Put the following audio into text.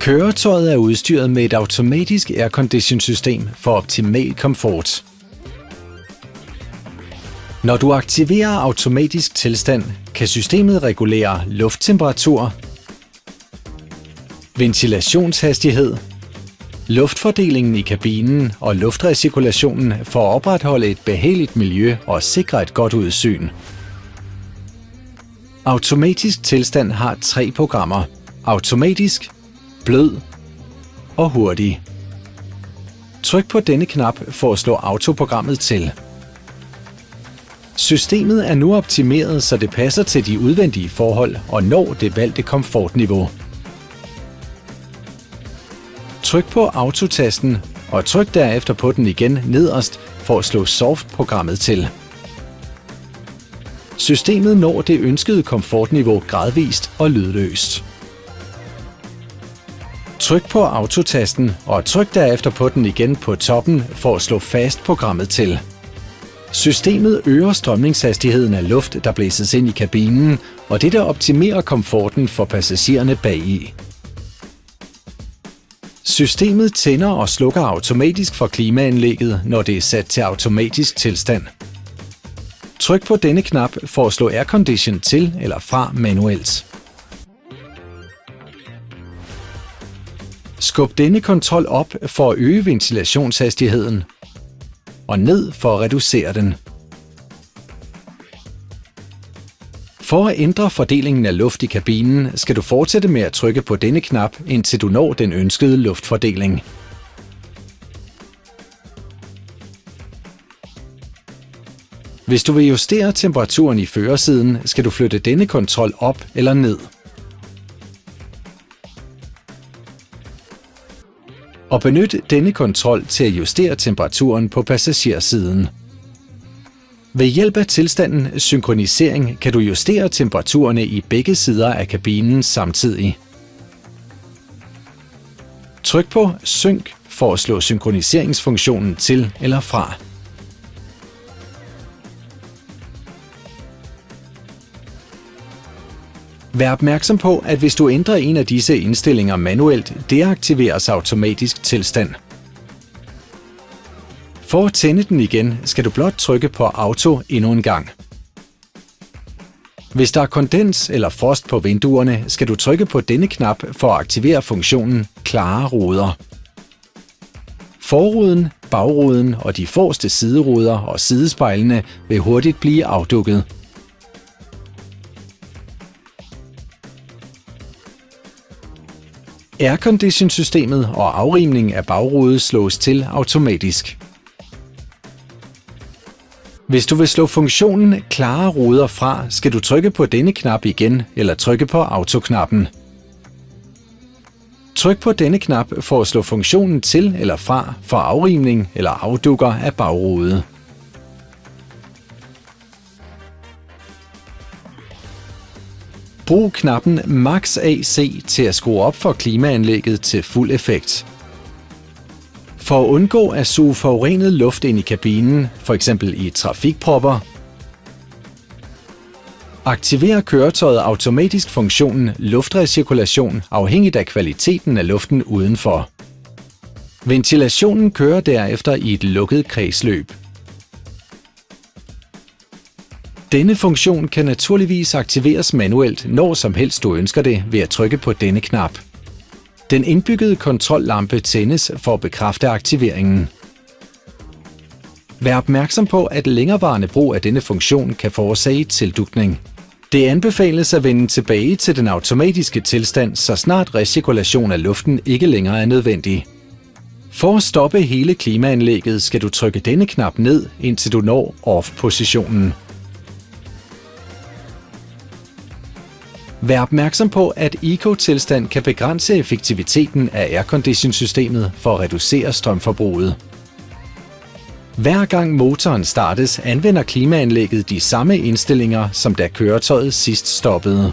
Køretøjet er udstyret med et automatisk aircondition-system for optimal komfort. Når du aktiverer automatisk tilstand, kan systemet regulere lufttemperatur, ventilationshastighed, luftfordelingen i kabinen og luftrecirkulationen for at opretholde et behageligt miljø og sikre et godt udsyn. Automatisk tilstand har 3 programmer: automatisk, blød og hurtig. Tryk på denne knap for at slå autoprogrammet til. Systemet er nu optimeret, så det passer til de udvendige forhold og når det valgte komfortniveau. Tryk på autotasten og tryk derefter på den igen nederst for at slå soft-programmet til. Systemet når det ønskede komfortniveau gradvist og lydløst. Tryk på autotasten og tryk derefter på den igen på toppen for at slå fast-programmet til. Systemet øger strømningshastigheden af luft, der blæses ind i kabinen, og dette optimerer komforten for passagererne bagi. Systemet tænder og slukker automatisk for klimaanlægget, når det er sat til automatisk tilstand. Tryk på denne knap for at slå aircondition til eller fra manuelt. Skub denne kontrol op for at øge ventilationshastigheden og ned for at reducere den. For at ændre fordelingen af luft i kabinen, skal du fortsætte med at trykke på denne knap, indtil du når den ønskede luftfordeling. Hvis du vil justere temperaturen i førersiden, skal du flytte denne kontrol op eller ned. Og benyt denne kontrol til at justere temperaturen på passagersiden. Ved hjælp af tilstanden synkronisering kan du justere temperaturerne i begge sider af kabinen samtidig. Tryk på Synk for at slå synkroniseringsfunktionen til eller fra. Vær opmærksom på, at hvis du ændrer en af disse indstillinger manuelt, deaktiveres automatisk tilstand. For at tænde den igen, skal du blot trykke på Auto endnu en gang. Hvis der er kondens eller frost på vinduerne, skal du trykke på denne knap for at aktivere funktionen Klare ruder. Forruden, bagruden og de forreste sideruder og sidespejlene vil hurtigt blive afdukket. Aircondition-systemet og afrimning af bagrude slås til automatisk. Hvis du vil slå funktionen Klare ruder fra, skal du trykke på denne knap igen eller trykke på autoknappen. Tryk på denne knap for at slå funktionen til eller fra for afrimning eller afdukker af bagrude. Brug knappen Max AC til at skrue op for klimaanlægget til fuld effekt. For at undgå at suge forurenet luft ind i kabinen, f.eks. i trafikpropper, aktiverer køretøjet automatisk funktionen luftrecirkulation afhængigt af kvaliteten af luften udenfor. Ventilationen kører derefter i et lukket kredsløb. Denne funktion kan naturligvis aktiveres manuelt, når som helst du ønsker det, ved at trykke på denne knap. Den indbyggede kontrollampe tændes for at bekræfte aktiveringen. Vær opmærksom på, at længerevarende brug af denne funktion kan forårsage tildukning. Det anbefales at vende tilbage til den automatiske tilstand, så snart recirkulation af luften ikke længere er nødvendig. For at stoppe hele klimaanlægget skal du trykke denne knap ned, indtil du når off-positionen. Vær opmærksom på, at Eco-tilstand kan begrænse effektiviteten af aircondition-systemet for at reducere strømforbruget. Hver gang motoren startes, anvender klimaanlægget de samme indstillinger, som da køretøjet sidst stoppede.